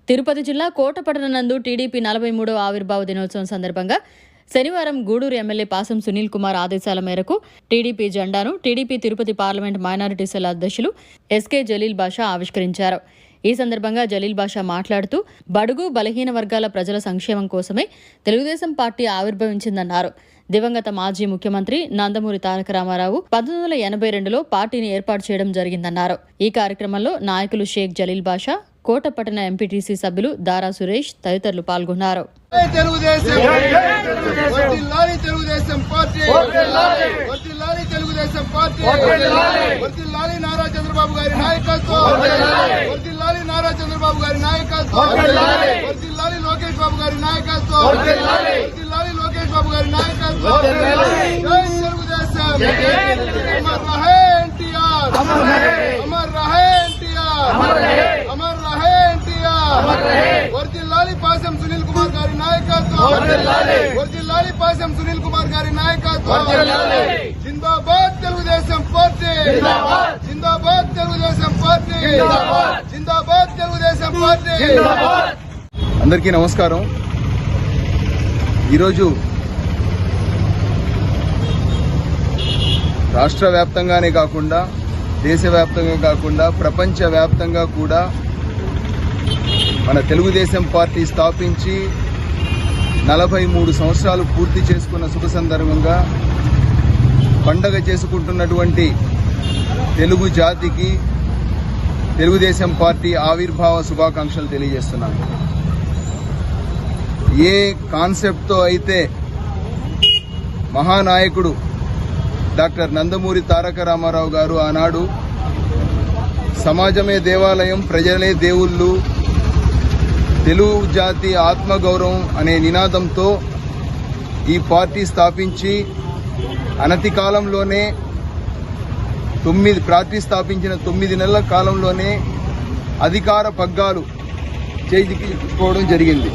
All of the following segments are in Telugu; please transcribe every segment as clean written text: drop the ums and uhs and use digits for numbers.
తిరుపతి జిల్లా కోటపట్టణ నందు టీడీపీ 43వ ఆవిర్భావ దినోత్సవం సందర్భంగా శనివారం గూడూరు ఎమ్మెల్యే పాసం సునీల్ కుమార్ ఆదేశాల మేరకు టీడీపీ జెండాను TDP Tirupati parliament minority cell అధ్యక్షులు ఎస్కే జలీల్ బాషా ఆవిష్కరించారు. ఈ సందర్భంగా జలీల్ బాషా మాట్లాడుతూ బడుగు బలహీన వర్గాల ప్రజల సంక్షేమం కోసమే తెలుగుదేశం పార్టీ ఆవిర్భవించిందన్నారు. దివంగత మాజీ ముఖ్యమంత్రి నందమూరి తారక రామారావు 1982లో పార్టీని ఏర్పాటు చేయడం జరిగిందన్నారు. ఈ కార్యక్రమంలో నాయకులు షేక్ జలీల్ బాషా, కోటపట్టణ ఎంపీటీసీ సభ్యులు దారా సురేష్ తదితరులు పాల్గొన్నారు. వర్ధిల్లాలి పాసం సునీల్ కుమార్ గారి నాయకత్వం, వర్ధిల్లాలి పాసం సునీల్ కుమార్ గారి నాయకత్వం. జిందాబాద్ తెలుగుదేశం పార్టీ, జిందాబాద్ తెలుగుదేశం పార్టీ, జిందాబాద్ తెలుగుదేశం పార్టీ. అందరికీ నమస్కారం. ఈరోజు రాష్ట్ర వ్యాప్తంగానే కాకుండా దేశవ్యాప్తంగా కాకుండా ప్రపంచవ్యాప్తంగా కూడా మన తెలుగుదేశం పార్టీ స్థాపించి 43 సంవత్సరాలు పూర్తి చేసుకున్న శుభ సందర్భంగా పండగ చేసుకుంటున్నటువంటి తెలుగు జాతికి తెలుగుదేశం పార్టీ ఆవిర్భావ శుభాకాంక్షలు తెలియజేస్తున్నాను. ఏ కాన్సెప్ట్తో అయితే మహానాయకుడు డాక్టర్ నందమూరి తారక రామారావు గారు ఆనాడు సమాజమే దేవాలయం, ప్రజలే దేవుళ్ళు, తెలుగు జాతి ఆత్మగౌరవం అనే నినాదంతో ఈ పార్టీ స్థాపించి అనతి కాలంలోనే పార్టీ స్థాపించిన 9 నెలల కాలంలోనే అధికార పగ్గాలు చేజిక్కించుకోవడం జరిగింది.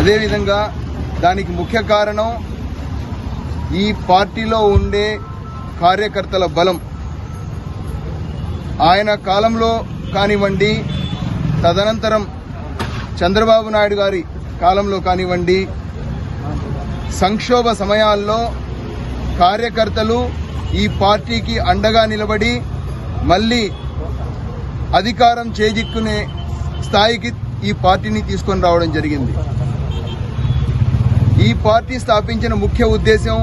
అదేవిధంగా దానికి ముఖ్య కారణం ఈ పార్టీలో ఉండే కార్యకర్తల బలం. ఆయన కాలంలో కానివ్వండి, తదనంతరం చంద్రబాబు నాయుడు గారి కాలంలో కానివ్వండి, సంక్షోభ సమయాల్లో కార్యకర్తలు ఈ పార్టీకి అండగా నిలబడి మళ్ళీ అధికారం చేజిక్కునే స్థాయికి ఈ పార్టీని తీసుకొని రావడం జరిగింది. ఈ పార్టీ స్థాపించిన ముఖ్య ఉద్దేశం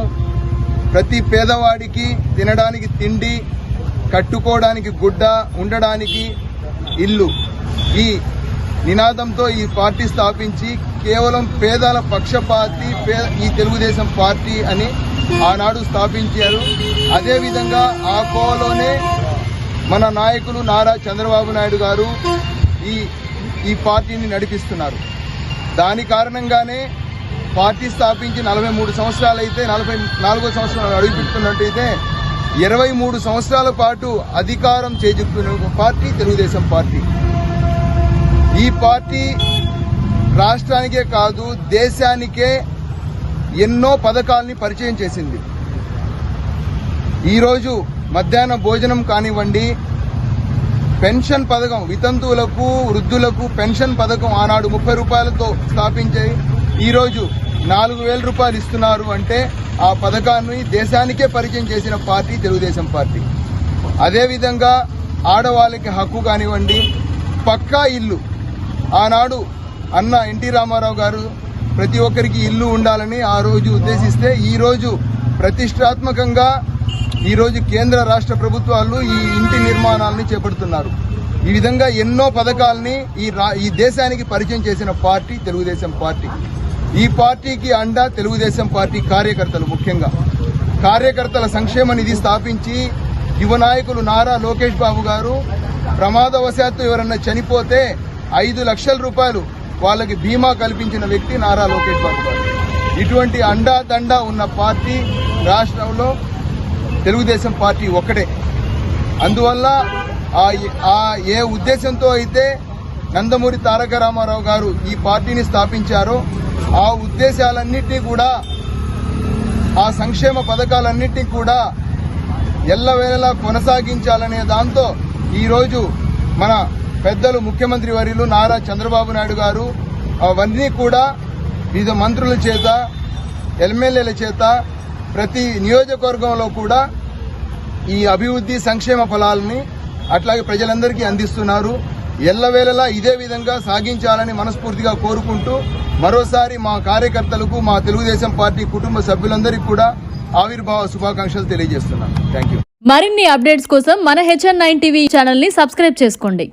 ప్రతి పేదవాడికి తినడానికి తిండి, కట్టుకోవడానికి గుడ్డ, ఉండడానికి ఇల్లు. ఈ నినాదంతో ఈ పార్టీ స్థాపించి కేవలం పేదల పక్షపాతి ఈ తెలుగుదేశం పార్టీ అని ఆనాడు స్థాపించారు. అదేవిధంగా ఆ కోవలోనే మన నాయకులు నారా చంద్రబాబు నాయుడు గారు ఈ పార్టీని నడిపిస్తున్నారు. దాని కారణంగానే పార్టీ స్థాపించి 43 సంవత్సరాలు అయితే 44వ సంవత్సరాలు అడుగుపెడుతున్నట్టయితే 23 సంవత్సరాల పాటు అధికారం చేజుక్కున్న పార్టీ తెలుగుదేశం పార్టీ. ఈ పార్టీ రాష్ట్రానికే కాదు దేశానికే ఎన్నో పథకాలని పరిచయం చేసింది. ఈరోజు మధ్యాహ్న భోజనం కానివ్వండి, పెన్షన్ పథకం, వితంతువులకు వృద్ధులకు పెన్షన్ పథకం ఆనాడు 30 రూపాయలతో స్థాపించి ఈరోజు 4,000 రూపాయలు ఇస్తున్నారు అంటే ఆ పథకాన్ని దేశానికే పరిచయం చేసిన పార్టీ తెలుగుదేశం పార్టీ. అదేవిధంగా ఆడవాళ్ళకి హక్కు కానివ్వండి, పక్కా ఇల్లు. ఆనాడు అన్న ఎన్టీ రామారావు గారు ప్రతి ఒక్కరికి ఇల్లు ఉండాలని ఆ రోజు ఉద్దేశిస్తే ఈరోజు ప్రతిష్టాత్మకంగా ఈరోజు కేంద్ర రాష్ట్ర ప్రభుత్వాలు ఈ ఇంటి నిర్మాణాలని చేపడుతున్నారు. ఈ విధంగా ఎన్నో పథకాలని ఈ దేశానికి పరిచయం చేసిన పార్టీ తెలుగుదేశం పార్టీ. ఈ పార్టీకి అండ తెలుగుదేశం పార్టీ కార్యకర్తలు. ముఖ్యంగా కార్యకర్తల సంక్షేమ నిధి స్థాపించి యువ నాయకులు నారా లోకేష్ బాబు గారు ప్రమాదవశాత్తు ఎవరన్నా చనిపోతే 5 లక్షల రూపాయలు వాళ్ళకి బీమా కల్పించిన వ్యక్తి నారా లోకేష్ బాబు గారు. ఇటువంటి అండాదండ ఉన్న పార్టీ రాష్ట్రంలో తెలుగుదేశం పార్టీ ఒక్కటే. అందువల్ల ఏ ఉద్దేశంతో అయితే నందమూరి తారక రామారావు గారు ఈ పార్టీని స్థాపించారో ఆ ఉద్దేశాలన్నింటినీ కూడా, ఆ సంక్షేమ పథకాలన్నింటినీ కూడా ఎల్లవేళలా కొనసాగించాలనే దాంతో ఈరోజు మన పెద్దలు ముఖ్యమంత్రి వర్యులు నారా చంద్రబాబు నాయుడు గారు అవన్నీ కూడా వివిధ మంత్రుల చేత ఎమ్మెల్యేల చేత ప్రతి నియోజకవర్గంలో కూడా ఈ అభివృద్ధి సంక్షేమ ఫలాలని అట్లాగే ప్రజలందరికీ అందిస్తున్నారు. ఎల్లవేళలా ఇదే విధంగా సాగించాలని మనస్ఫూర్తిగా కోరుకుంటూ మరోసారి మా కార్యకర్తలకు మా తెలుగుదేశం పార్టీ కుటుంబ సభ్యులందరికీ కూడా ఆవిర్భావ శుభాకాంక్షలు తెలియజేస్తున్నాను. Thank you. మరిన్ని అప్డేట్స్ కోసం మన HN9 టీవీ ఛానల్ ని సబ్స్క్రైబ్ చేసుకోండి.